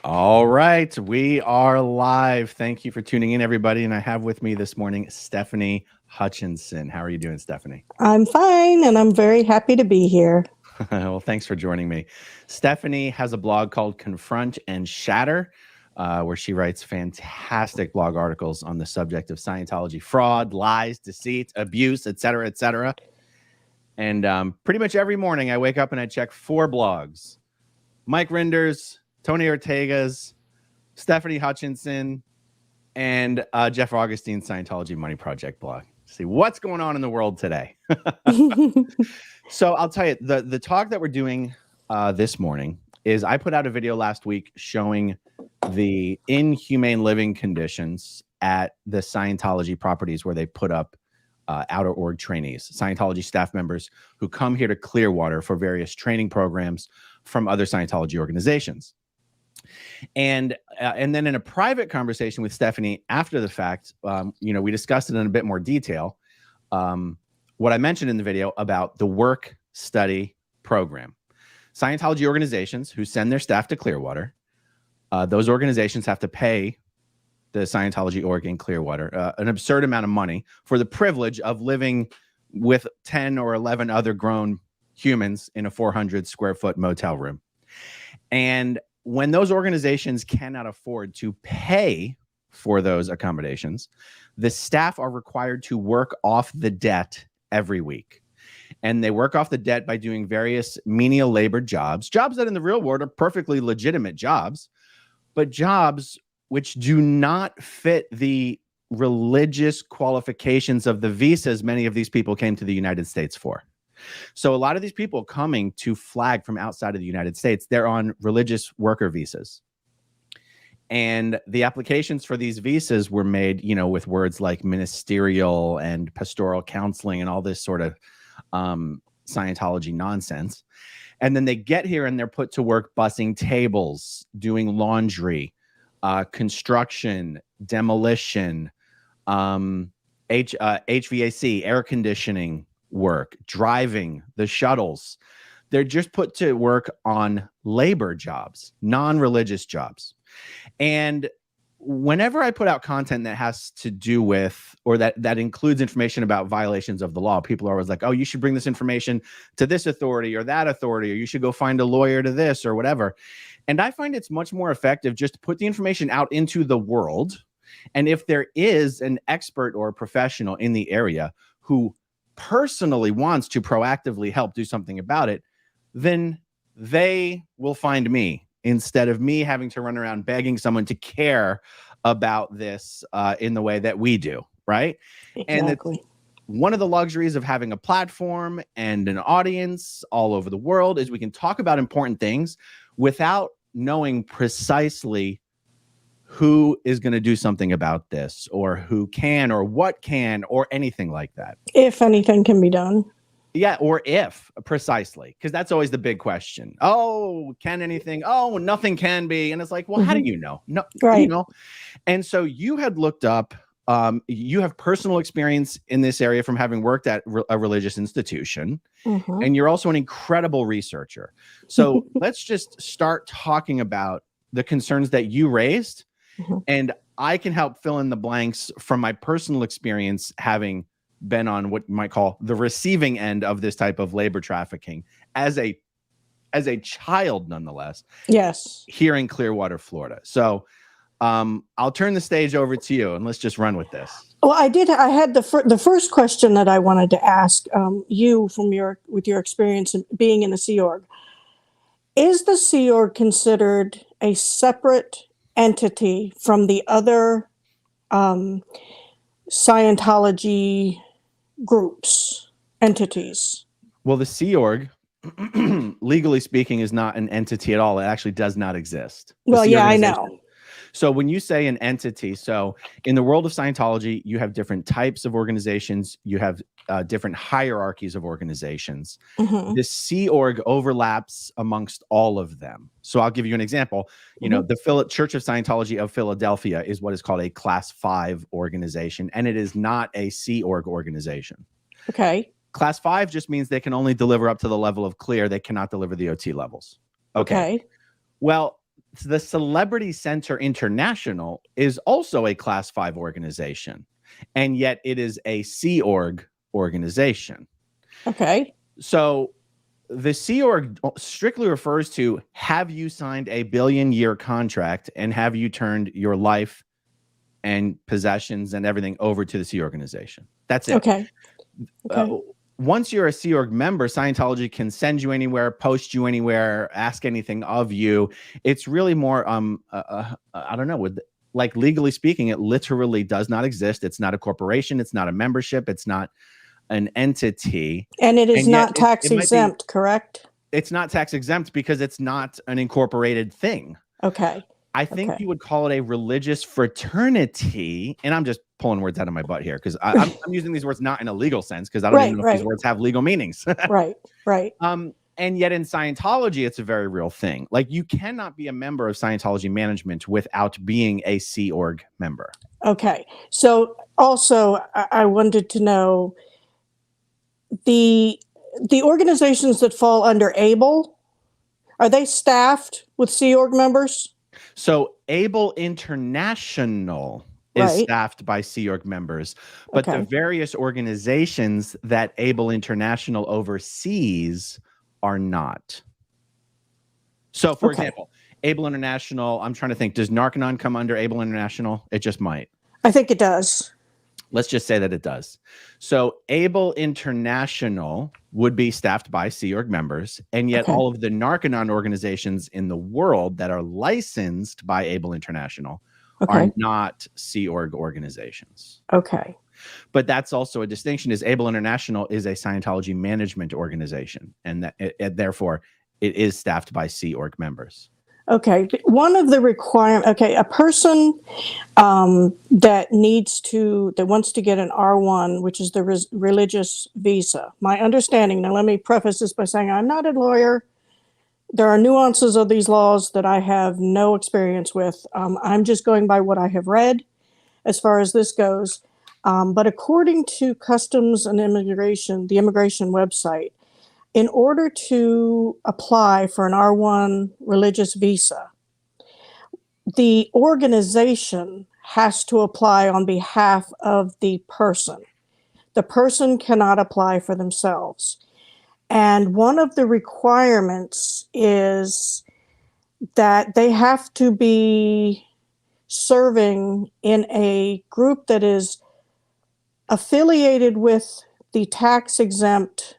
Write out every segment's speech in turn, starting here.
All right, we are live. Thank you for tuning in, everybody. And I have with me this morning Stefani Hutchinson. How are you doing, Stefani? I'm fine, and I'm very happy to be here. Well, thanks for joining me. Stefani has a blog called Confront and Shatter, where she writes fantastic blog articles on the subject of Scientology fraud, lies, deceit, abuse, etc., etc. And pretty much every morning I wake up and I check 4 blogs: Mike Rinder's, Tony Ortega's, Stefani Hutchinson, and Jeff Augustyn's Scientology Money Project blog. See what's going on in the world today. So I'll tell you, the talk that we're doing this morning is I put out a video last week showing the inhumane living conditions at the Scientology properties where they put up outer org trainees, Scientology staff members who come here to Clearwater for various training programs from other Scientology organizations. And then in a private conversation with Stefani after the fact, we discussed it in a bit more detail. What I mentioned in the video about the work study program. Scientology organizations who send their staff to Clearwater, those organizations have to pay the Scientology org in Clearwater an absurd amount of money for the privilege of living with 10 or 11 other grown humans in a 400 square foot motel room. And when those organizations cannot afford to pay for those accommodations, the staff are required to work off the debt every week. And they work off the debt by doing various menial labor jobs that in the real world are perfectly legitimate jobs, but jobs which do not fit the religious qualifications of the visas many of these people came to the United States for. So a lot of these people coming to flag from outside of the United States, they're on religious worker visas. And the applications for these visas were made, with words like ministerial and pastoral counseling and all this sort of Scientology nonsense. And then they get here and they're put to work bussing tables, doing laundry, construction, demolition, HVAC, air conditioning work, driving the shuttles. They're just put to work on labor jobs, non-religious jobs. And whenever I put out content that has to do with, or that includes information about violations of the law, people are always like, oh, you should bring this information to this authority or that authority, or you should go find a lawyer to this or whatever. And I find it's much more effective just to put the information out into the world. And if there is an expert or a professional in the area who personally wants to proactively help do something about it, then they will find me instead of me having to run around begging someone to care about this in the way that we do, right? Exactly. And one of the luxuries of having a platform and an audience all over the world is we can talk about important things without knowing precisely who is going to do something about this, or who can, or what can, or anything like that. If anything can be done. Yeah, or if, precisely, because that's always the big question. Oh, can anything? Oh, nothing can be. And it's like, well, how do you know? No, Right. And so you had looked up, you have personal experience in this area from having worked at a religious institution, and you're also an incredible researcher. So let's just start talking about the concerns that you raised, and I can help fill in the blanks from my personal experience, having been on what you might call the receiving end of this type of labor trafficking as a child, nonetheless. Yes. Here in Clearwater, Florida. So I'll turn the stage over to you, and let's just run with this. Well, I had the first question that I wanted to ask you with your experience in being in the Sea Org. Is the Sea Org considered a separate entity from the other Scientology entities? Well, the Sea Org, legally speaking, is not an entity at all. It actually does not exist. Well, yeah, I know. So when you say an entity, so in the world of Scientology, you have different types of organizations. You have different hierarchies of organizations. The Sea Org overlaps amongst all of them. So I'll give you an example. The Church of Scientology of Philadelphia is what is called a Class 5 organization, and it is not a Sea Org organization. Okay. Class 5 just means they can only deliver up to the level of clear. They cannot deliver the OT levels. Okay. Okay. Well, the Celebrity Center International is also a Class 5 organization, and yet it is a Sea Org organization. Okay. So the Sea Org strictly refers to, have you signed a billion-year contract and have you turned your life and possessions and everything over to the Sea organization? That's it. Okay. Once you're a Sea Org member, Scientology can send you anywhere, post you anywhere, ask anything of you. It's really more, I don't know, like legally speaking, it literally does not exist. It's not a corporation. It's not a membership. It's not an entity. And it is not tax exempt, correct? It's not tax exempt because it's not an incorporated thing. Okay. I think you would call it a religious fraternity, and I'm just pulling words out of my butt here because I'm using these words not in a legal sense because I don't even know if these words have legal meanings. Right. And yet in Scientology, it's a very real thing. Like, you cannot be a member of Scientology management without being a Sea Org member. Okay. So also, I wanted to know the organizations that fall under ABLE, are they staffed with Sea Org members? So ABLE International is staffed by Sea Org members, but the various organizations that ABLE International oversees are not. So, for example, ABLE International, I'm trying to think, does Narconon come under ABLE International? It just might. I think it does. Let's just say that it does. So ABLE International would be staffed by Sea Org members, and yet all of the Narconon organizations in the world that are licensed by ABLE International are not Sea Org organizations. Okay. But that's also a distinction, is ABLE International is a Scientology management organization, and that therefore it is staffed by Sea Org members. Okay. One of the requirements, a person that wants to get an R1, which is the religious visa. My understanding, now let me preface this by saying I'm not a lawyer. There are nuances of these laws that I have no experience with. I'm just going by what I have read as far as this goes. But according to Customs and Immigration, the immigration website, in order to apply for an R1 religious visa, the organization has to apply on behalf of the person. The person cannot apply for themselves. And one of the requirements is that they have to be serving in a group that is affiliated with the tax-exempt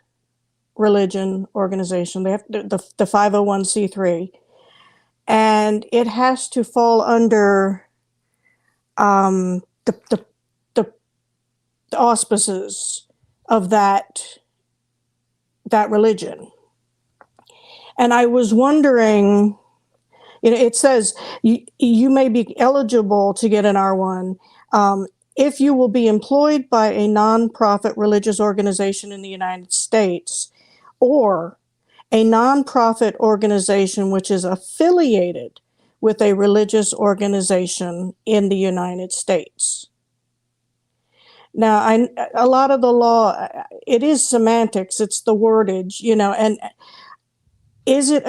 religion organization. They have the 501c3, and it has to fall under the auspices of that religion. And I was wondering, it says you may be eligible to get an R1 if you will be employed by a nonprofit religious organization in the United States, or a nonprofit organization which is affiliated with a religious organization in the United States. Now, a lot of the law, it is semantics, it's the wordage, and is it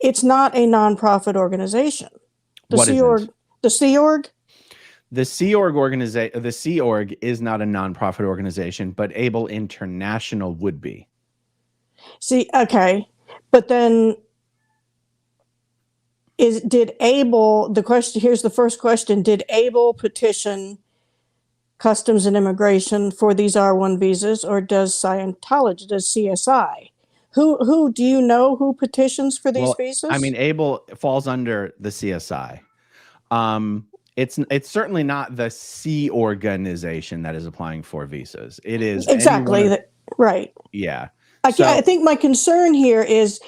it's not a nonprofit organization. The Sea Org. The Sea Org is not a nonprofit organization, but ABLE International would be. See, okay, but then here's the first question, did ABLE petition Customs and Immigration for these R1 visas, or does Scientology, does CSI? Who do you know who petitions for these visas? I mean, ABLE falls under the CSI. It's certainly not the Sea organization that is applying for visas. It is exactly right. Yeah. I think my concern here is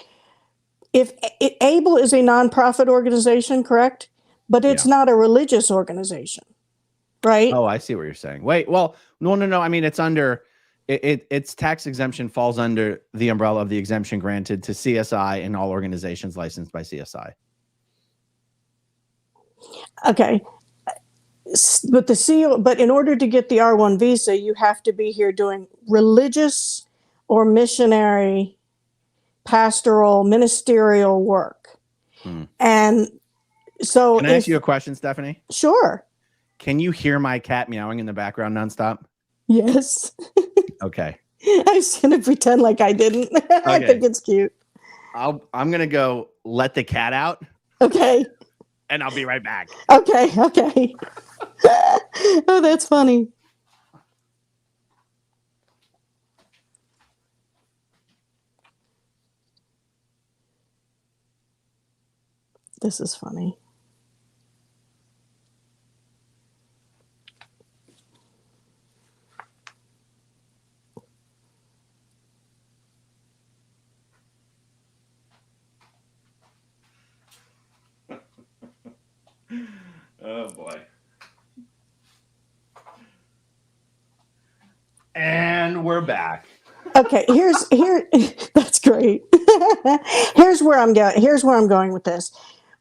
if ABLE is a nonprofit organization, correct? But it's not a religious organization, right? Oh, I see what you're saying. Wait, well, no. I mean, it's under its tax exemption falls under the umbrella of the exemption granted to CSI and all organizations licensed by CSI. Okay. But in order to get the R1 visa, you have to be here doing religious or missionary, pastoral, ministerial work. Hmm. And so Can I ask you a question, Stephanie? Sure. Can you hear my cat meowing in the background nonstop? Yes. Okay. I was going to pretend like I didn't. I Okay. think it's cute. I'm going to go let the cat out. Okay. And I'll be right back. Okay. Okay. Oh, that's funny. This is funny. Oh boy. And we're back. Okay, that's great. Here's where I'm going with this.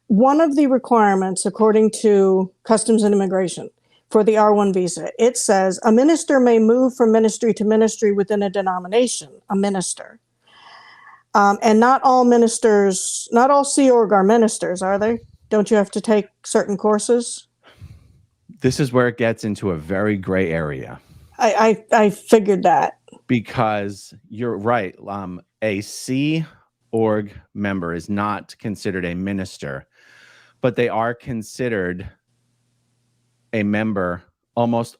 One of the requirements, according to Customs and Immigration, for the R1 visa, it says a minister may move from ministry to ministry within a denomination, a minister. And not all Sea Org are ministers, are they? Don't you have to take certain courses? This is where it gets into a very gray area. I figured that. Because you're right. A Sea Org member is not considered a minister, but they are considered a member, almost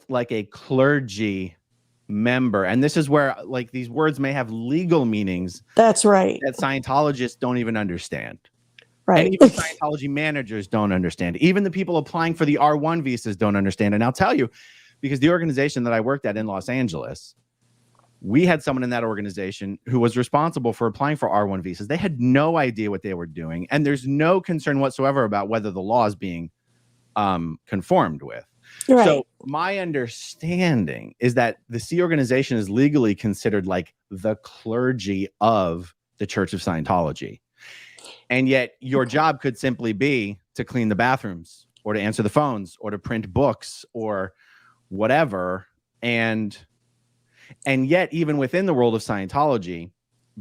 like a clergy member. And this is where like these words may have legal meanings. That's right. That Scientologists don't even understand. Right. And even Scientology managers don't understand. Even the people applying for the R1 visas don't understand. And I'll tell you, because the organization that I worked at in Los Angeles, we had someone in that organization who was responsible for applying for R1 visas. They had no idea what they were doing. And there's no concern whatsoever about whether the law is being conformed with. Right. So my understanding is that the Sea organization is legally considered like the clergy of the Church of Scientology. And yet your job could simply be to clean the bathrooms or to answer the phones or to print books or whatever. And yet, even within the world of Scientology,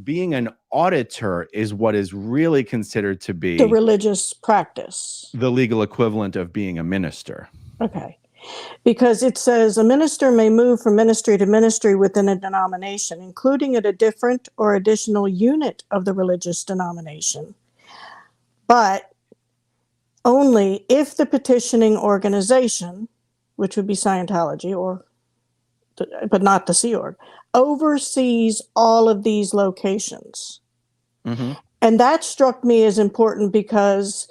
being an auditor is what is really considered to be the religious practice, the legal equivalent of being a minister. Okay. Because it says a minister may move from ministry to ministry within a denomination, including at a different or additional unit of the religious denomination, but only if the petitioning organization, which would be Scientology, but not the Sea Org, oversees all of these locations. Mm-hmm. And that struck me as important because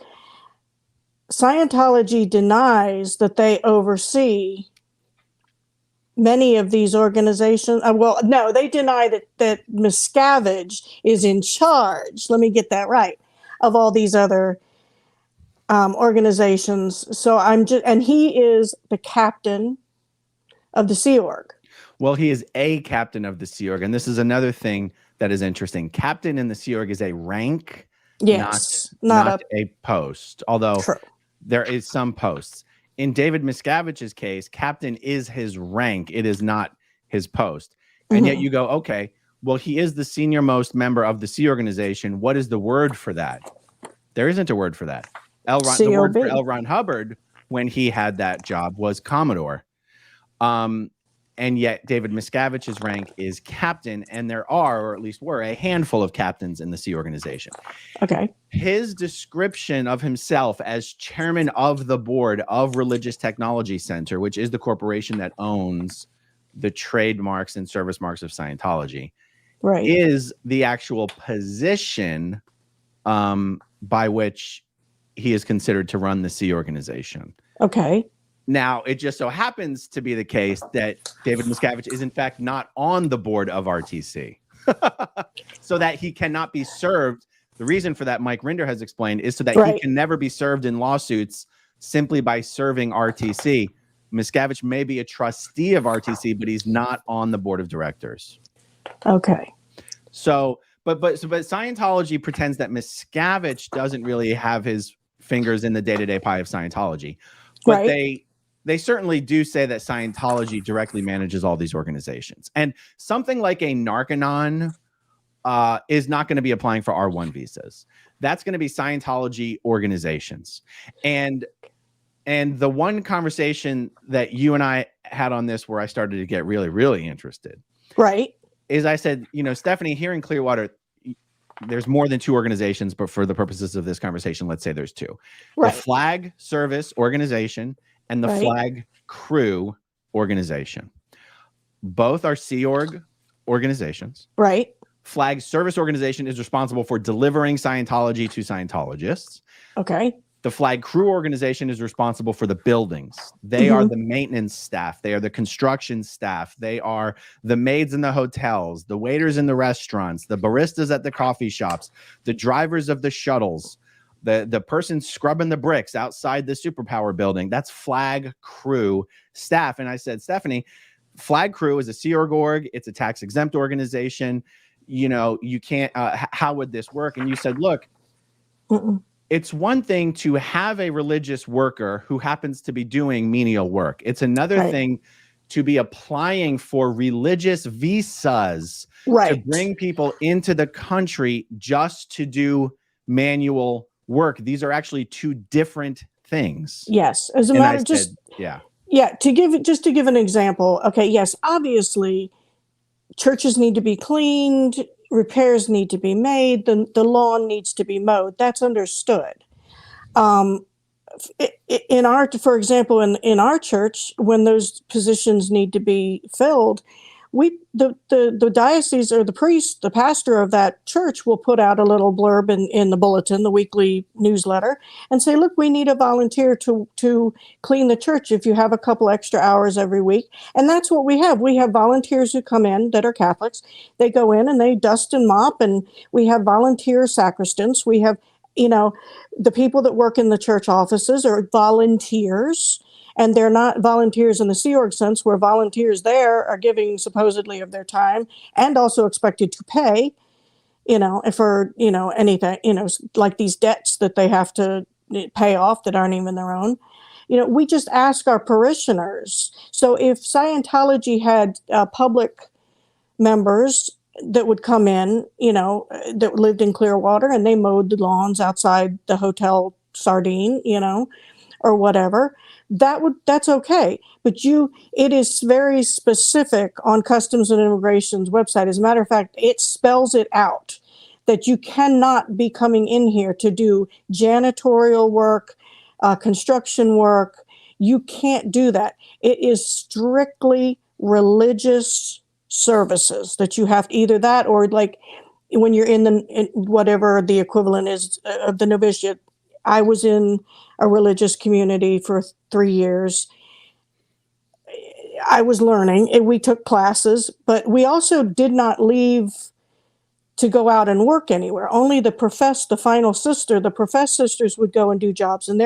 Scientology denies that they oversee many of these organizations. Well, no, they deny that Miscavige is in charge. Let me get that right. Of all these other organizations. So and he is the captain of the Sea Org. Well, he is a captain of the Sea Org, and this is another thing that is interesting. Captain in the Sea Org is a rank, yes, not a post, although true. There is some posts. In David Miscavige's case, captain is his rank. It is not his post. And yet you go, okay, well, he is the senior most member of the Sea organization. What is the word for that? There isn't a word for that. The word for L. Ron Hubbard, when he had that job, was Commodore. And yet David Miscavige's rank is captain, and there are, or at least were, a handful of captains in the Sea organization. Okay. His description of himself as chairman of the board of Religious Technology Center, which is the corporation that owns the trademarks and service marks of Scientology, right, is the actual position by which he is considered to run the Sea organization. Okay. Now, it just so happens to be the case that David Miscavige is, in fact, not on the board of RTC, so that he cannot be served. The reason for that, Mike Rinder has explained, is so that he can never be served in lawsuits simply by serving RTC. Miscavige may be a trustee of RTC, but he's not on the board of directors. Okay. So, but Scientology pretends that Miscavige doesn't really have his fingers in the day-to-day pie of Scientology, but they certainly do say that Scientology directly manages all these organizations. And something like a Narconon is not going to be applying for R1 visas. That's going to be Scientology organizations. And the one conversation that you and I had on this where I started to get really, really interested, right, is I said, Stephanie, here in Clearwater, there's more than 2 organizations, but for the purposes of this conversation, let's say there's 2. right. The Flag Service Organization and the Flag Crew Organization. Both are Sea Org organizations. Right. Flag Service Organization is responsible for delivering Scientology to Scientologists. Okay. The Flag Crew Organization is responsible for the buildings. They are the maintenance staff. They are the construction staff. They are the maids in the hotels, the waiters in the restaurants, the baristas at the coffee shops, the drivers of the shuttles, the person scrubbing the bricks outside the Superpower building. That's Flag Crew staff. And I said, Stephanie, Flag Crew is a Sea Org. It's a tax-exempt organization. You can't, how would this work? And you said, look, it's one thing to have a religious worker who happens to be doing menial work. It's another thing to be applying for religious visas to bring people into the country just to do manual work. These are actually 2 different things. Yes. As a matter of to give an example. Okay. Yes. Obviously, churches need to be cleaned, repairs need to be made, the lawn needs to be mowed. That's understood. For example, in our church, when those positions need to be filled, the diocese or the priest, the pastor of that church will put out a little blurb in the bulletin, the weekly newsletter, and say, look, we need a volunteer to clean the church if you have a couple extra hours every week. And that's what we have. We have volunteers who come in that are Catholics. They go in and they dust and mop, and we have volunteer sacristans. We have, the people that work in the church offices are volunteers. And they're not volunteers in the Sea Org sense, where volunteers there are giving supposedly of their time and also expected to pay, for, anything, like these debts that they have to pay off that aren't even their own. We just ask our parishioners. So if Scientology had public members that would come in, that lived in Clearwater, and they mowed the lawns outside the Hotel Sardine, or whatever, that's okay. But it is very specific on Customs and Immigration's website. As a matter of fact, it spells it out that you cannot be coming in here to do janitorial work, construction work. You can't do that. It is strictly religious services that you have to, either that or like when you're in whatever the equivalent is of the novitiate. I was in a religious community for 3 years. I was learning, and we took classes, but we also did not leave to go out and work anywhere. Only the professed sisters would go and do jobs, and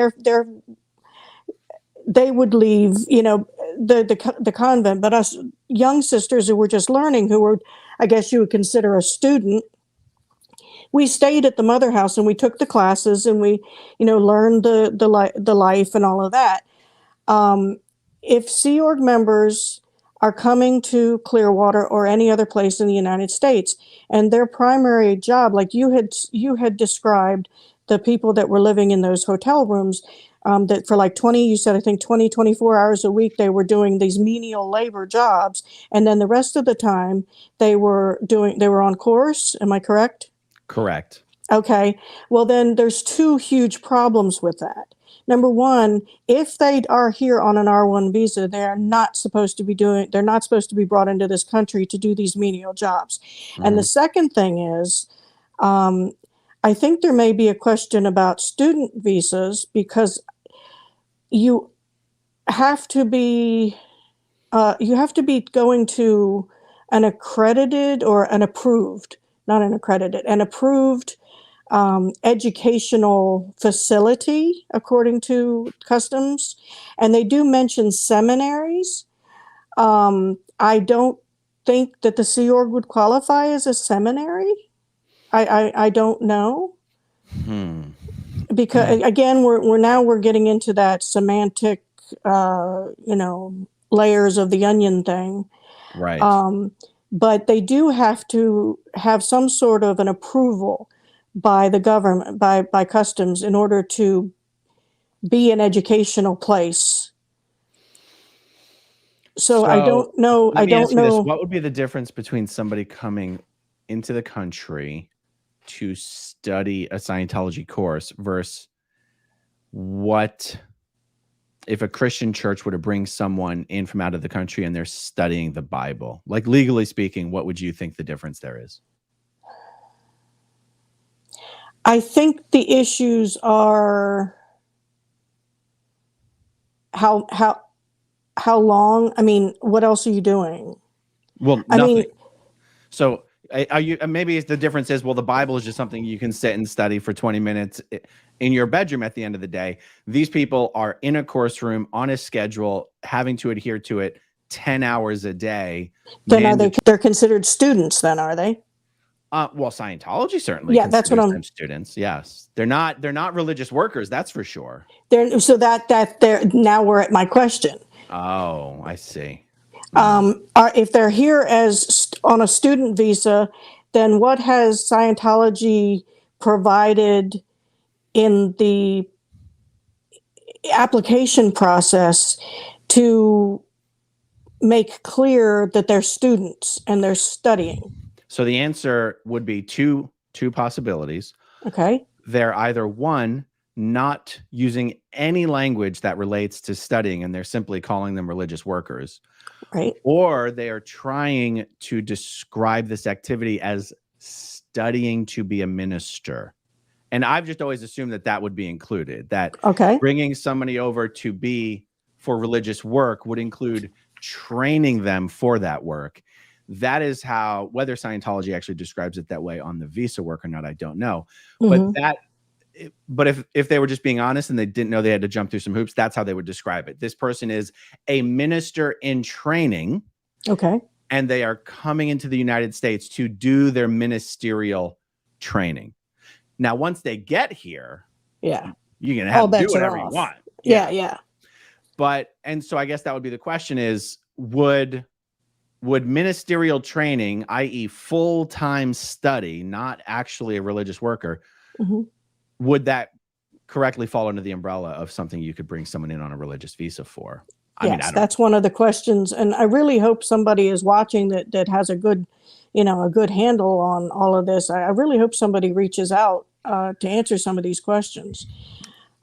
they would leave, the convent. But us young sisters who were just learning, who were, I guess you would consider a student, we stayed at the mother house and we took the classes and we, learned the life and all of that. If Sea Org members are coming to Clearwater or any other place in the United States, and their primary job, like you had described, the people that were living in those hotel rooms, that for like 24 hours a week, they were doing these menial labor jobs. And then the rest of the time they were on course. Am I correct? Correct. Okay. Well, then there's 2 huge problems with that. Number one, if they are here on an R1 visa, they're not supposed to be brought into this country to do these menial jobs. Mm-hmm. And the second thing is, I think there may be a question about student visas, because you have to be going to an accredited or an approved, not an accredited, an approved educational facility according to customs. And they do mention seminaries. I don't think that the Sea Org would qualify as a seminary. I don't know. Because again, we're getting into that semantic, layers of the onion thing. Right. but they do have to have some sort of an approval by the government, by customs, in order to be an educational place. So I don't know. Let me ask you this. What would be the difference between somebody coming into the country to study a Scientology course versus what if a Christian church were to bring someone in from out of the country and they're studying the Bible? Like, legally speaking, what would you think the difference there is? I think the issues are how long? I mean, what else are you doing? Well, I nothing. mean, So are you, maybe the difference is, well, the Bible is just something you can sit and study for 20 minutes in your bedroom at the end of the day. These people are in a course room on a schedule, having to adhere to it 10 hours a day. then they're considered students then, are they? Well, Scientology certainly that's what them students. Yes. They're not religious workers, that's for sure. So now we're at my question. Oh, I see. If they're here as on a student visa, then what has Scientology provided in the application process to make clear that they're students and they're studying? So the answer would be two possibilities. Okay. They're either, one, not using any language that relates to studying, and they're simply calling them religious workers. Right. Or they are trying to describe this activity as studying to be a minister. And I've just always assumed that would be included, that bringing somebody over to be for religious work would include training them for that work. That is how, whether Scientology actually describes it that way on the visa work or not, I don't know. But if they were just being honest and they didn't know they had to jump through some hoops, that's how they would describe it. This person is a minister in training. Okay. And they are coming into the United States to do their ministerial training. Now, once they get here, you can have to do whatever you want. Yeah. And so I guess that would be the question is, would ministerial training, i.e. full-time study, not actually a religious worker, would that correctly fall under the umbrella of something you could bring someone in on a religious visa for? Yes, that's one of the questions. And I really hope somebody is watching that has a good handle on all of this. I really hope somebody reaches out to answer some of these questions.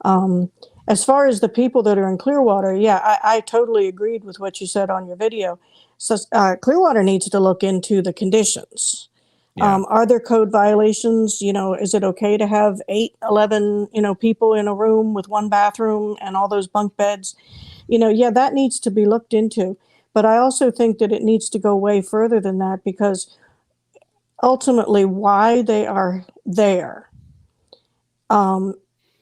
As far as the people that are in Clearwater, I totally agreed with what you said on your video. So Clearwater needs to look into the conditions. Are there code violations? Is it okay to have 8, 11, people in a room with one bathroom and all those bunk beds? That needs to be looked into. But I also think that it needs to go way further than that, because ultimately why they are there.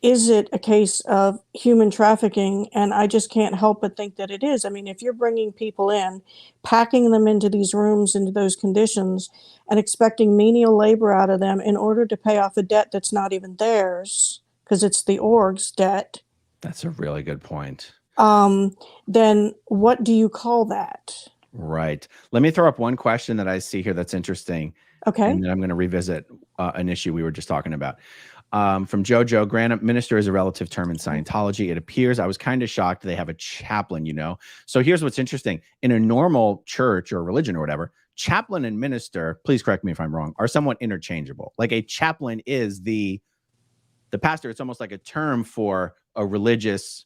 Is it a case of human trafficking? And I just can't help but think that it is. I mean, if you're bringing people in, packing them into these rooms, into those conditions, and expecting menial labor out of them in order to pay off a debt that's not even theirs, because it's the org's debt. That's a really good point. Then what do you call that? Right. Let me throw up one question that I see here that's interesting. Okay. And then I'm going to revisit an issue we were just talking about. From Jojo, granted, minister is a relative term in Scientology. It appears, I was kind of shocked they have a chaplain, So here's what's interesting. In a normal church or religion or whatever, chaplain and minister, please correct me if I'm wrong, are somewhat interchangeable. Like a chaplain is the pastor. It's almost like a term for a religious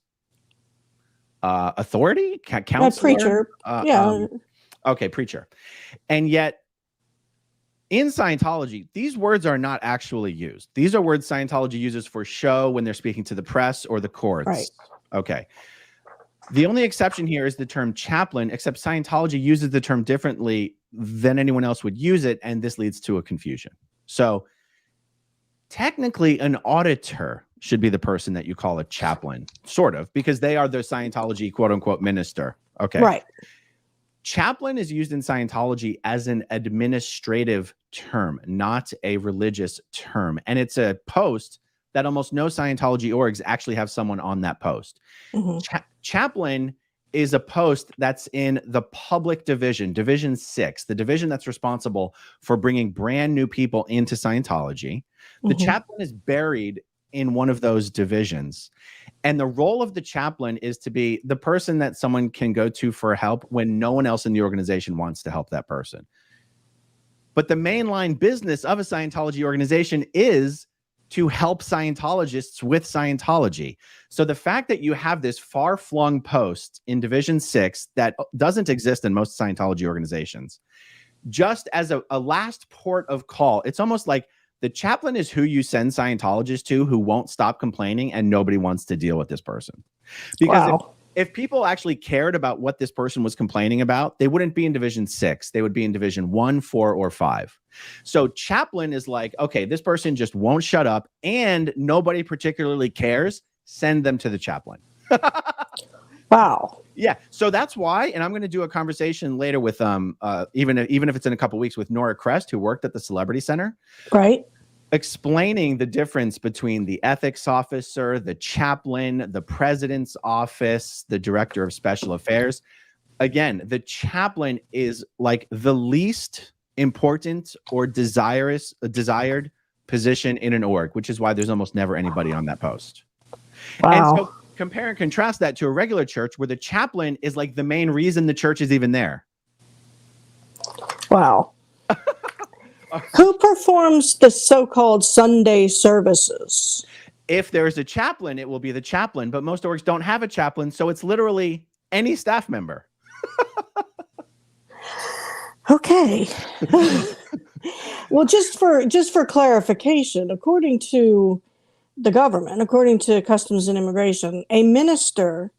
authority, counselor, preacher. Okay, preacher. And yet in Scientology, these words are not actually used. These are words Scientology uses for show when they're speaking to the press or the courts. Right. Okay. The only exception here is the term chaplain, except Scientology uses the term differently than anyone else would use it, and this leads to a confusion. So technically, an auditor should be the person that you call a chaplain, sort of, because they are the Scientology quote-unquote minister. Okay. Right. Chaplain is used in Scientology as an administrative term, not a religious term. And it's a post that almost no Scientology orgs actually have someone on that post. Chaplain is a post that's in the public division, Division 6, the division that's responsible for bringing brand new people into Scientology. The chaplain is buried in one of those divisions. And the role of the chaplain is to be the person that someone can go to for help when no one else in the organization wants to help that person. But the mainline business of a Scientology organization is to help Scientologists with Scientology. So the fact that you have this far-flung post in Division 6 that doesn't exist in most Scientology organizations, just as a last port of call, it's almost like the chaplain is who you send Scientologists to who won't stop complaining and nobody wants to deal with this person. Because if people actually cared about what this person was complaining about, they wouldn't be in Division 6. They would be in Division 1, 4, or 5. So chaplain is like, okay, this person just won't shut up and nobody particularly cares. Send them to the chaplain. Wow. Yeah. So that's why, and I'm going to do a conversation later with even if it's in a couple of weeks, with Nora Crest, who worked at the Celebrity Center. Right. Explaining the difference between the ethics officer, the chaplain, the president's office, the director of special affairs. Again, the chaplain is like the least important or desired position in an org, which is why there's almost never anybody on that post. Wow. And so compare and contrast that to a regular church where the chaplain is like the main reason the church is even there. Wow. Who performs the so-called Sunday services? If there's a chaplain, it will be the chaplain, but most orgs don't have a chaplain, so it's literally any staff member. Okay. Well, just for clarification, according to the government, according to Customs and Immigration, a minister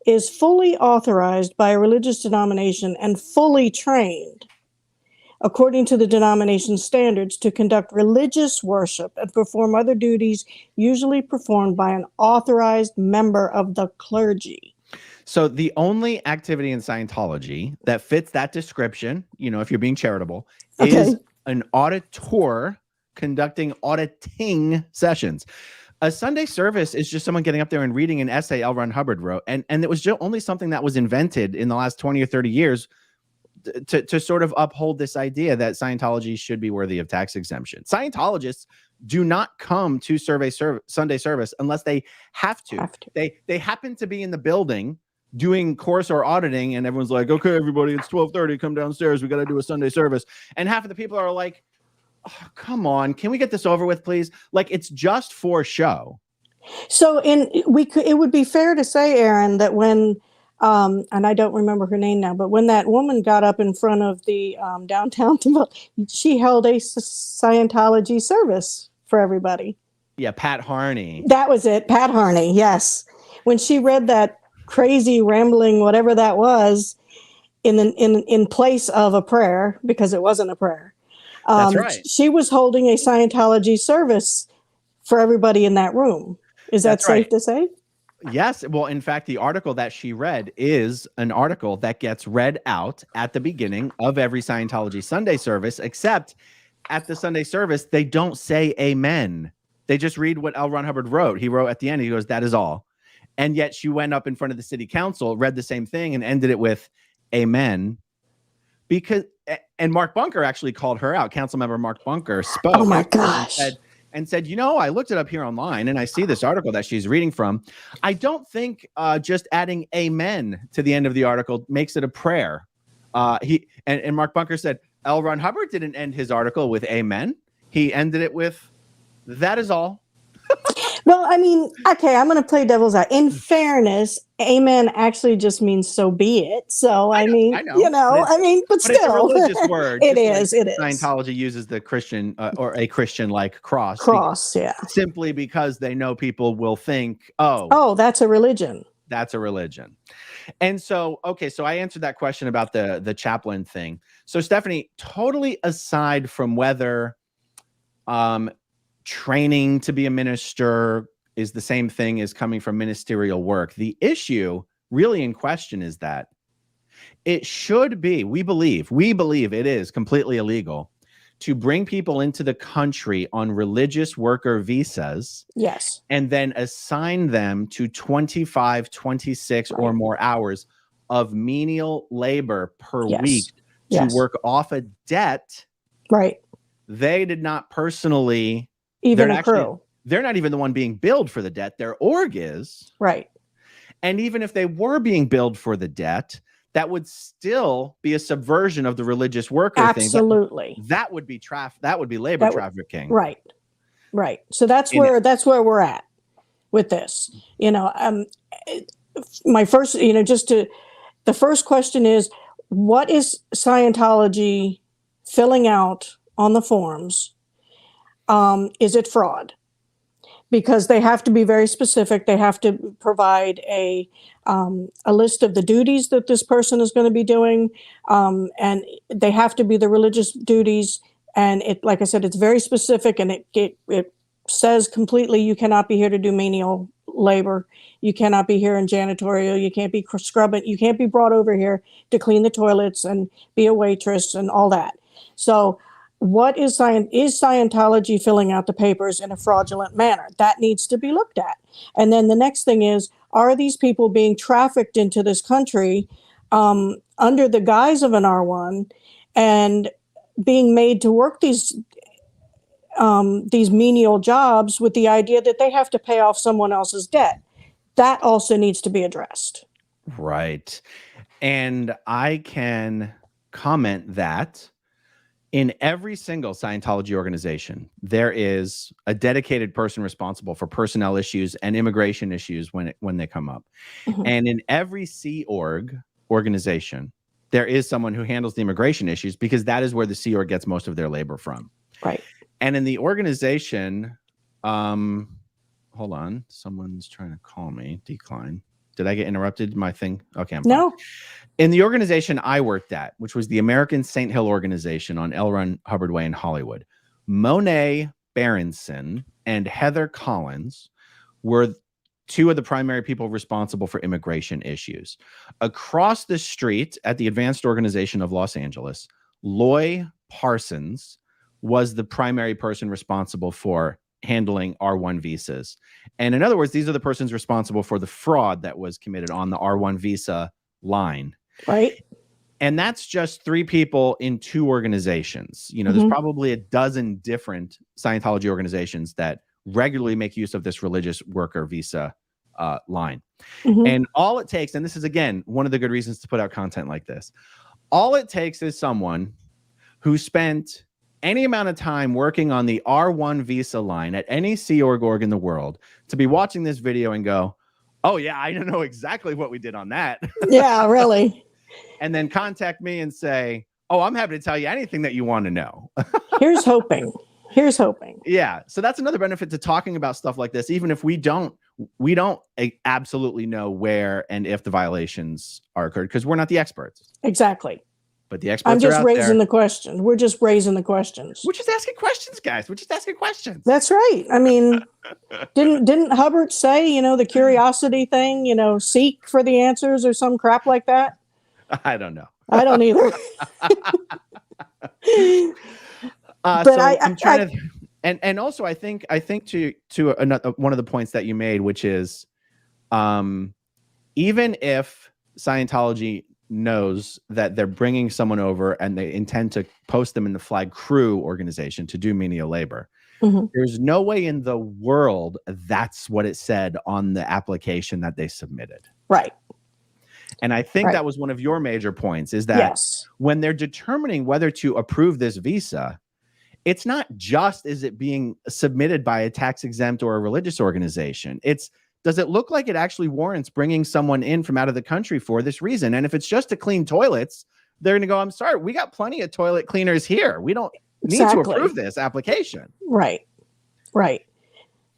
is fully authorized by a religious denomination and fully trained, according to the denomination standards, to conduct religious worship and perform other duties usually performed by an authorized member of the clergy. So the only activity in Scientology that fits that description, if you're being charitable, is an auditor conducting auditing sessions. A Sunday service is just someone getting up there and reading an essay L. Ron Hubbard wrote. And it was only something that was invented in the last 20 or 30 years to sort of uphold this idea that Scientology should be worthy of tax exemption. Scientologists do not come to Sunday service unless they have to. They happen to be in the building doing course or auditing, and everyone's like, okay, everybody, it's 12:30, come downstairs, we got to do a Sunday service. And half of the people are like, oh, come on, can we get this over with, please? Like, it's just for show. So it would be fair to say, Aaron, that when and I don't remember her name now, but when that woman got up in front of the downtown, she held a Scientology service for everybody. Yeah, Pat Harney. That was it, Pat Harney, yes. When she read that crazy rambling, whatever that was, in place of a prayer, because it wasn't a prayer. That's right. She was holding a Scientology service for everybody in that room. Is that safe to say? Yes. Well, in fact, the article that she read is an article that gets read out at the beginning of every Scientology Sunday service, except at the Sunday service, they don't say amen. They just read what L. Ron Hubbard wrote. He wrote at the end, he goes, that is all. And yet she went up in front of the city council, read the same thing, and ended it with amen. And Mark Bunker actually called her out. Councilmember Mark Bunker spoke. Oh my gosh. And said, I looked it up here online and I see this article that she's reading from. I don't think just adding amen to the end of the article makes it a prayer. And Mark Bunker said, L. Ron Hubbard didn't end his article with amen. He ended it with, that is all. Well, I mean, okay, I'm going to play devil's advocate. In fairness, amen actually just means so be it. So, I know. But still. It's a religious word. It is. Scientology uses the Christian or a Christian-like cross. Cross, yeah. Simply because they know people will think, oh, that's a religion. That's a religion. And so, so I answered that question about the chaplain thing. So, Stephanie, totally aside from whether training to be a minister is the same thing as coming from ministerial work, the issue really in question is that it should be, we believe it is completely illegal to bring people into the country on religious worker visas. Yes. And then assign them to 25, 26 or more hours of menial labor per Yes. week to Yes. work off a debt, Right. they did not personally Even accrue. They're not even the one being billed for the debt. Their org is. Right. And even if they were being billed for the debt, that would still be a subversion of the religious worker thing. Absolutely. That would be labor trafficking. Right. Right. So that's where we're at with this. My first, the first question is, what is Scientology filling out on the forms? Is it fraud? Because they have to be very specific. They have to provide a list of the duties that this person is going to be doing, and they have to be the religious duties. And it, like I said, it's very specific, and it says completely, you cannot be here to do menial labor. You cannot be here in janitorial. You can't be scrubbing. You can't be brought over here to clean the toilets and be a waitress and all that. So what is Scientology filling out the papers in a fraudulent manner? That needs to be looked at. And then the next thing is, are these people being trafficked into this country under the guise of an R1 and being made to work these menial jobs with the idea that they have to pay off someone else's debt? That also needs to be addressed. Right. And I can comment that in every single Scientology organization, there is a dedicated person responsible for personnel issues and immigration issues when they come up. Mm-hmm. And in every Sea Org organization, there is someone who handles the immigration issues, because that is where the Sea Org gets most of their labor from. Right. And in the organization, hold on, someone's trying to call me. Decline. Did I get interrupted? My thing? Okay, I'm fine. No. In the organization I worked at, which was the American St. Hill organization on L. Ron Hubbard Way in Hollywood, Monet Berenson and Heather Collins were two of the primary people responsible for immigration issues. Across the street at the Advanced Organization of Los Angeles, Loy Parsons was the primary person responsible for handling R1 visas. And in other words, these are the persons responsible for the fraud that was committed on the R1 visa line. Right. And that's just three people in two organizations. You know, there's probably a dozen different Scientology organizations that regularly make use of this religious worker visa line. And all it takes, and this is, again, one of the good reasons to put out content like this, all it takes is someone who spent any amount of time working on the R1 visa line at any Sea Org in the world to be watching this video and go, oh yeah, I don't know exactly what we did on that. Yeah, really. And then contact me and say, oh, I'm happy to tell you anything that you want to know. Here's hoping. Here's hoping. Yeah. So that's another benefit to talking about stuff like this. Even if we don't absolutely know where and if the violations are occurred, because we're not the experts. Exactly. But the experts I'm just are out raising there. the question. We're just raising the questions. We're just asking questions, guys. We're just asking questions. That's right. I mean, didn't Hubbard say, the curiosity thing, seek for the answers or some crap like that? I don't know. I don't either. But so I'm trying to, and also I think to another one of the points that you made, which is, even if Scientology knows that they're bringing someone over and they intend to post them in the Flag Crew organization to do menial labor, there's no way in the world that's what it said on the application that they submitted. Right. And I think that was one of your major points, is that when they're determining whether to approve this visa, it's not just, is it being submitted by a tax exempt or a religious organization? It's, does it look like it actually warrants bringing someone in from out of the country for this reason? And if it's just to clean toilets, they're going to go, I'm sorry, we got plenty of toilet cleaners here. We don't need to approve this application. Right. Right.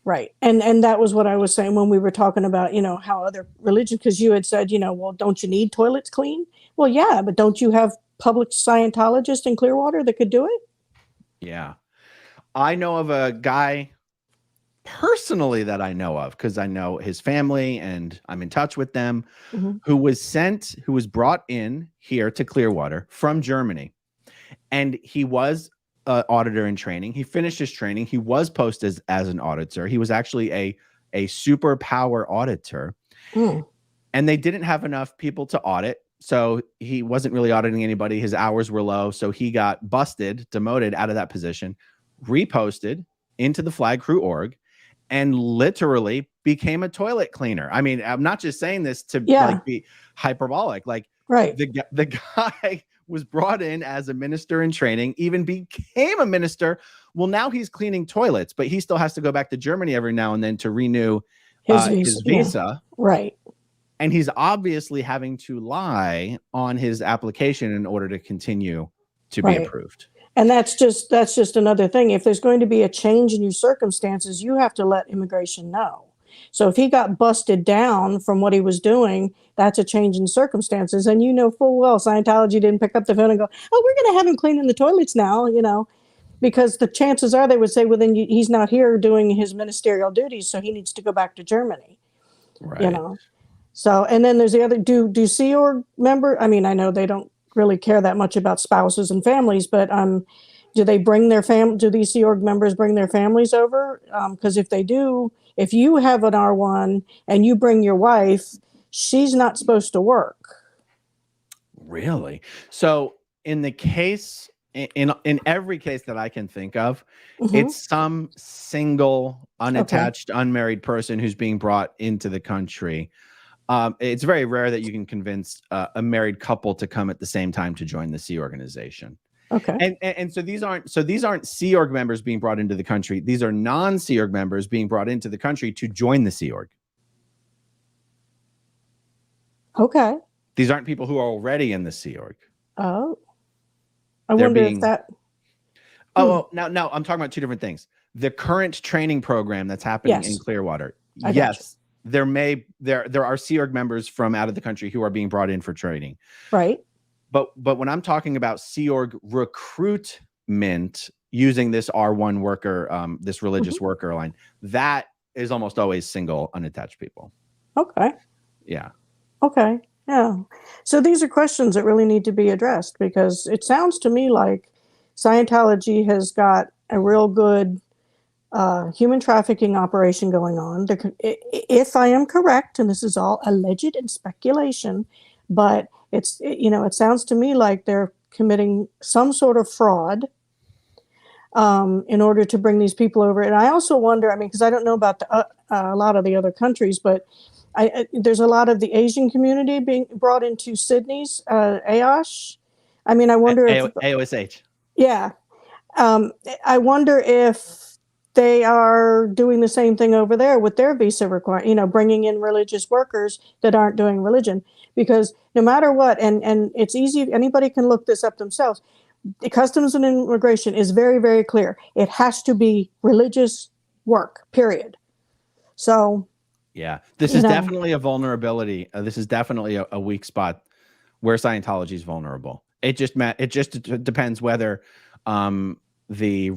Right. And that was what I was saying when we were talking about, how other religions, because you had said, well, don't you need toilets clean? Well, yeah, but don't you have public Scientologists in Clearwater that could do it? Yeah. I know of a guy personally that I know of, because I know his family and I'm in touch with them, who was brought in here to Clearwater from Germany. And he was an auditor in training. He finished his training. He was posted as an auditor. He was actually a superpower auditor. And they didn't have enough people to audit. so he wasn't really auditing anybody. His hours were low. So he got busted, demoted out of that position, reposted into the flag crew org, and literally became a toilet cleaner. I mean, I'm not just saying this to like be hyperbolic. Like right. the guy was brought in as a minister in training, even became a minister. Well, now he's cleaning toilets, but he still has to go back to Germany every now and then to renew his visa. Right. And he's obviously having to lie on his application in order to continue to be approved. And that's just another thing. If there's going to be a change in your circumstances, you have to let immigration know. So if he got busted down from what he was doing, that's a change in circumstances. And you know full well Scientology didn't pick up the phone and go, oh, we're going to have him cleaning the toilets now, you know, because the chances are they would say, well, then he's not here doing his ministerial duties, so he needs to go back to Germany. Right. You know. So, and then there's the other, do Sea Org member, I mean, I know they don't really care that much about spouses and families, but do they bring their do these Sea Org members bring their families over? Because if they do, if you have an R1 and you bring your wife, she's not supposed to work. Really? So in the case, in every case that I can think of, it's some single, unattached, unmarried person who's being brought into the country. It's very rare that you can convince a married couple to come at the same time to join the Sea organization. Okay. And so these aren't Sea Org members being brought into the country. These are non-Sea Org members being brought into the country to join the Sea Org. Okay. These aren't people who are already in the Sea Org. Oh. I wonder if that. Oh, no, I'm talking about two different things. The current training program that's happening in Clearwater. Yes. There are Sea Org members from out of the country who are being brought in for training. Right. But when I'm talking about Sea Org recruitment using this R1 worker, this religious worker line, that is almost always single, unattached people. Okay. Yeah. Okay. Yeah. So these are questions that really need to be addressed, because it sounds to me like Scientology has got a real good human trafficking operation going on. If I am correct, and this is all alleged and speculation, but it sounds to me like they're committing some sort of fraud in order to bring these people over. And I also wonder, I mean, because I don't know about a lot of the other countries, but there's a lot of the Asian community being brought into Sydney's AOSH. I mean, I wonder if AOSH. Yeah. I wonder if they are doing the same thing over there with their visa requirement, bringing in religious workers that aren't doing religion, because no matter what, and it's easy, anybody can look this up themselves. The Customs and Immigration is very, very clear. It has to be religious work, period. So. Yeah, this is definitely a vulnerability. This is definitely a weak spot where Scientology is vulnerable. It just depends whether the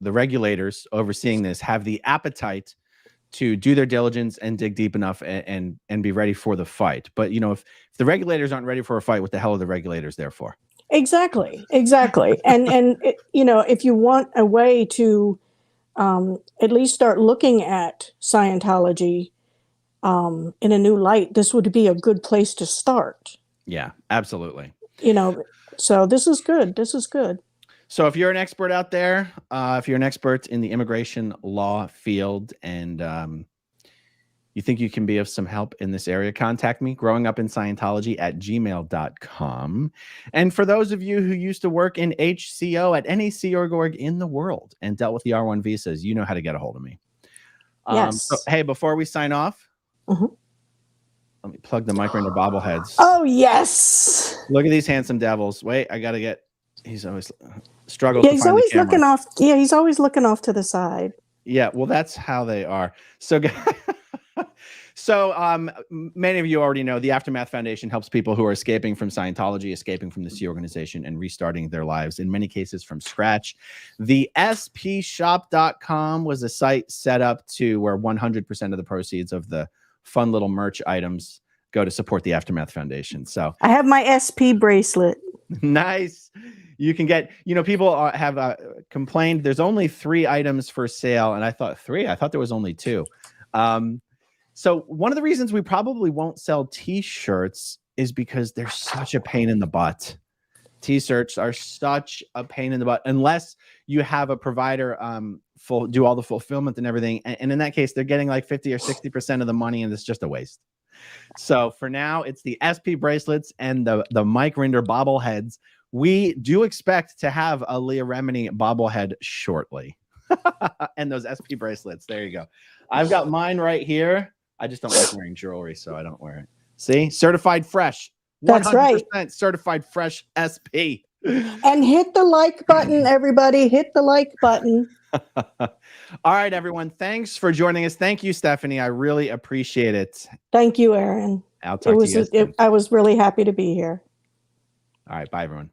regulators overseeing this have the appetite to do their diligence and dig deep enough and be ready for the fight. But if the regulators aren't ready for a fight, what the hell are the regulators there for? Exactly. and if you want a way to at least start looking at Scientology in a new light, this would be a good place to start. Yeah, absolutely. So this is good. So if you're an expert out there, if you're an expert in the immigration law field, and you think you can be of some help in this area, contact me, growingupinscientology@gmail.com. And for those of you who used to work in HCO at any Sea Org in the world and dealt with the R1 visas, you know how to get a hold of me. Yes. So, hey, before we sign off, let me plug the mic into bobbleheads. Oh, yes. Look at these handsome devils. Wait, I got to get... He's always struggles. Yeah, he's always looking off. Yeah, he's always looking off to the side. Yeah, well, that's how they are. So many of you already know the Aftermath Foundation helps people who are escaping from Scientology, escaping from the Sea organization, and restarting their lives, in many cases from scratch. The spshop.com was a site set up to where 100% of the proceeds of the fun little merch items go to support the Aftermath Foundation. So I have my SP bracelet. Nice. You can get, people have complained there's only 3 items for sale. And I thought 3, I thought there was only 2. So one of the reasons we probably won't sell t-shirts is because they're such a pain in the butt. T-certs are such a pain in the butt unless you have a provider do all the fulfillment and everything. And in that case, they're getting like 50 or 60% of the money, and it's just a waste. So for now, it's the SP bracelets and the Mike Rinder bobbleheads. We do expect to have a Leah Remini bobblehead shortly. And those SP bracelets. There you go. I've got mine right here. I just don't like wearing jewelry, so I don't wear it. See? Certified fresh. 100% That's right. Certified fresh SP. And hit the like button, everybody. Hit the like button. All right, everyone. Thanks for joining us. Thank you, Stephanie. I really appreciate it. Thank you, Aaron. I'll talk to you guys soon. I was really happy to be here. All right. Bye, everyone.